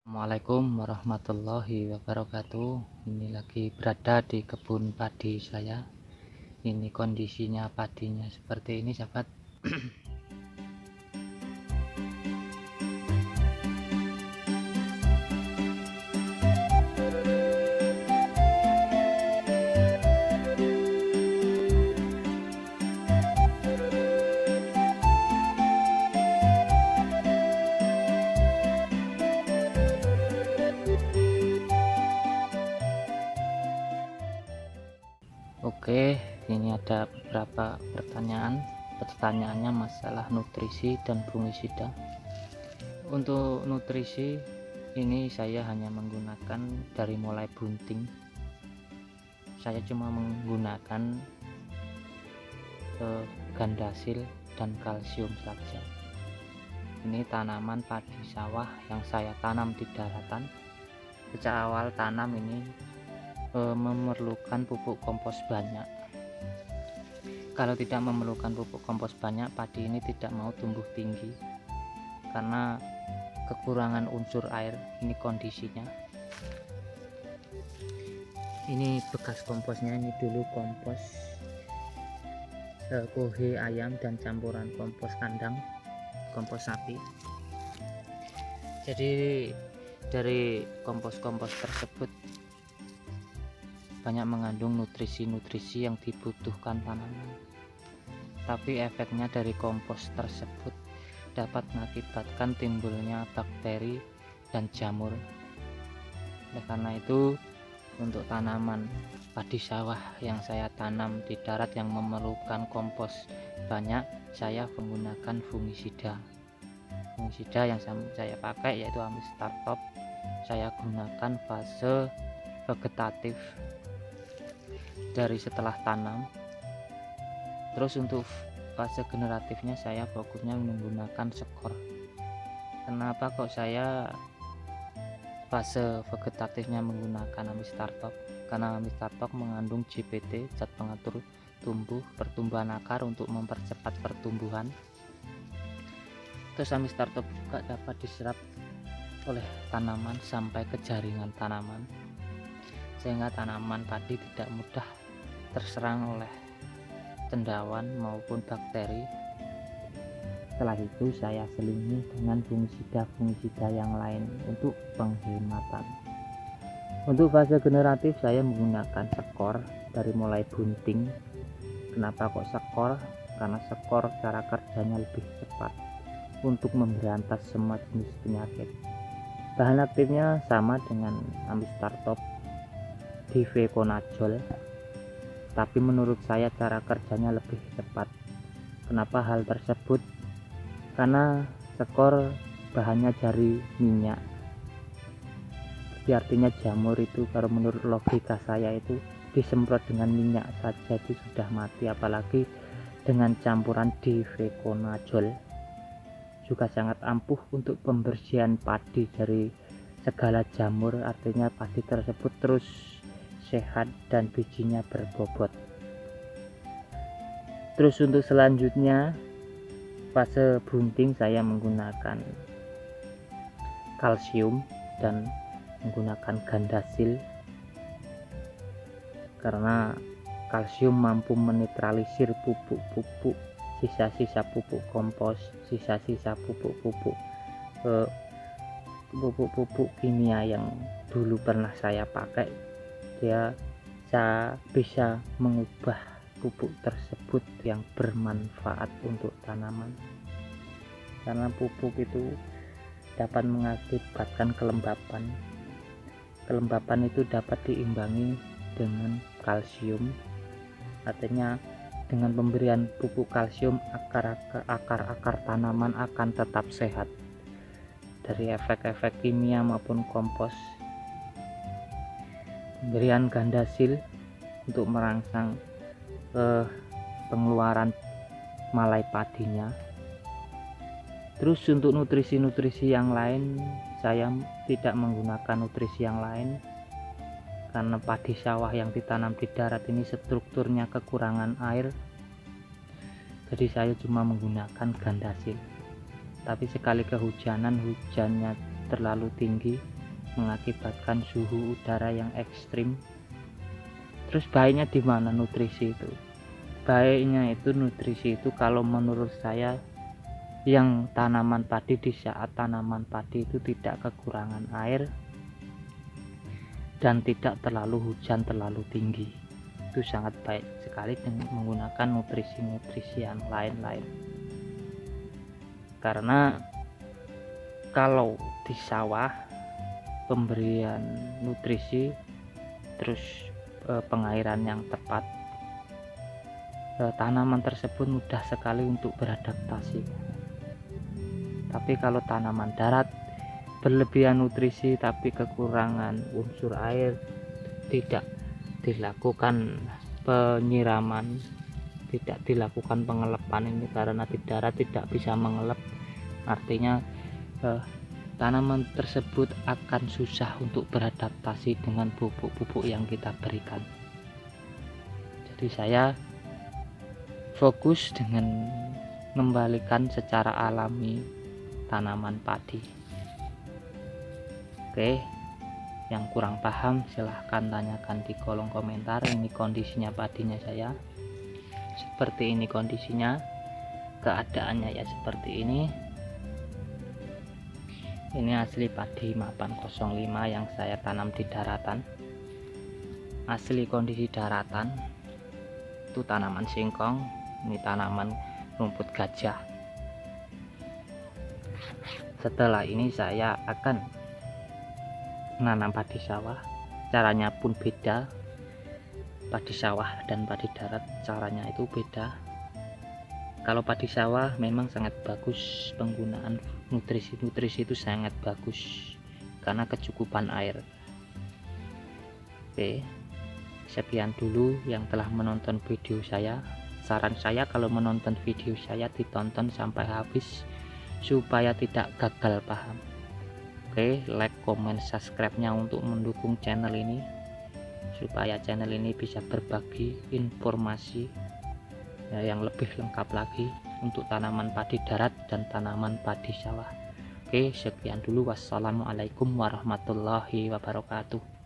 Assalamualaikum warahmatullahi wabarakatuh. Ini lagi berada di kebun padi saya. Ini kondisinya padinya seperti ini, sahabat. Oke, ini ada beberapa pertanyaan. Pertanyaannya masalah nutrisi dan fungisida. Untuk nutrisi ini saya hanya menggunakan dari mulai bunting. Saya cuma menggunakan gandasil dan kalsium saja. Ini tanaman padi sawah yang saya tanam di daratan. Sejak awal tanam ini memerlukan pupuk kompos banyak. Kalau tidak memerlukan pupuk kompos banyak, padi ini tidak mau tumbuh tinggi karena kekurangan unsur air. Ini kondisinya. Ini bekas komposnya. Ini dulu kompos kohe ayam dan campuran kompos kandang, kompos sapi. Jadi dari kompos-kompos tersebut banyak mengandung nutrisi-nutrisi yang dibutuhkan tanaman, tapi efeknya dari kompos tersebut dapat mengakibatkan timbulnya bakteri dan jamur. Oleh karena itu, untuk tanaman padi sawah yang saya tanam di darat yang memerlukan kompos banyak, saya menggunakan fungisida yang saya pakai yaitu Amistar Top. Saya gunakan fase vegetatif dari setelah tanam. Terus untuk fase generatifnya saya fokusnya menggunakan skor. Kenapa kok saya fase vegetatifnya menggunakan Amistar Top? Karena Amistar Top mengandung GPT, zat pengatur pertumbuhan akar untuk mempercepat pertumbuhan. Terus Amistar Top juga dapat diserap oleh tanaman sampai ke jaringan tanaman, sehingga tanaman padi tidak mudah terserang oleh cendawan maupun bakteri. Setelah itu saya selingi dengan fungisida yang lain untuk penghematan. Untuk fase generatif saya menggunakan skor dari mulai bunting. Kenapa kok skor? Karena skor cara kerjanya lebih cepat untuk memberantas semua jenis penyakit. Bahan aktifnya sama dengan Amistar Top, difeconazole, tapi menurut saya cara kerjanya lebih cepat. Kenapa hal tersebut? Karena skor bahannya dari minyak. Jadi artinya jamur itu, kalau menurut logika saya itu disemprot dengan minyak saja itu sudah mati, apalagi dengan campuran difeconazole. Juga sangat ampuh untuk pembersihan padi dari segala jamur, artinya padi tersebut terus sehat dan bijinya berbobot. Terus untuk selanjutnya fase bunting saya menggunakan kalsium dan menggunakan gandasil, karena kalsium mampu menetralisir pupuk-pupuk, sisa-sisa pupuk kompos, sisa-sisa pupuk-pupuk kimia yang dulu pernah saya pakai. Dia bisa mengubah pupuk tersebut yang bermanfaat untuk tanaman, karena pupuk itu dapat mengakibatkan kelembapan itu dapat diimbangi dengan kalsium. Artinya dengan pemberian pupuk kalsium, akar-akar tanaman akan tetap sehat dari efek-efek kimia maupun kompos. Pemberian gandasil untuk merangsang pengeluaran malai padinya. Terus untuk nutrisi-nutrisi yang lain saya tidak menggunakan nutrisi yang lain, karena padi sawah yang ditanam di darat ini strukturnya kekurangan air, jadi saya cuma menggunakan gandasil. Tapi sekali kehujanan, hujannya terlalu tinggi, mengakibatkan suhu udara yang ekstrim. Terus baiknya di mana nutrisi itu? Baiknya itu nutrisi itu kalau menurut saya yang tanaman padi, di saat tanaman padi itu tidak kekurangan air dan tidak terlalu hujan terlalu tinggi, itu sangat baik sekali dengan menggunakan nutrisi-nutrisi yang lain-lain. Karena kalau di sawah pemberian nutrisi terus pengairan yang tepat, tanaman tersebut mudah sekali untuk beradaptasi. Tapi kalau tanaman darat berlebihan nutrisi tapi kekurangan unsur air, tidak dilakukan penyiraman, tidak dilakukan pengelepan ini karena di darat tidak bisa mengelep, artinya tanaman tersebut akan susah untuk beradaptasi dengan pupuk-pupuk yang kita berikan. Jadi saya fokus dengan mengembalikan secara alami tanaman padi. Oke, yang kurang paham silahkan tanyakan di kolom komentar. Ini kondisinya padinya saya, seperti ini kondisinya, keadaannya ya seperti ini. Ini asli padi mapan 05 yang saya tanam di daratan, asli kondisi daratan. Itu tanaman singkong, ini tanaman rumput gajah. Setelah ini saya akan menanam padi sawah, caranya pun beda. Padi sawah dan padi darat caranya itu beda. Kalau padi sawah memang sangat bagus, penggunaan nutrisi itu sangat bagus karena kecukupan air. Oke, sekian dulu yang telah menonton video saya. Saran saya kalau menonton video saya ditonton sampai habis supaya tidak gagal paham. Oke, like, comment, subscribe-nya untuk mendukung channel ini supaya channel ini bisa berbagi informasi yang lebih lengkap lagi untuk tanaman padi darat dan tanaman padi sawah. Oke, sekian dulu. Wassalamualaikum warahmatullahi wabarakatuh.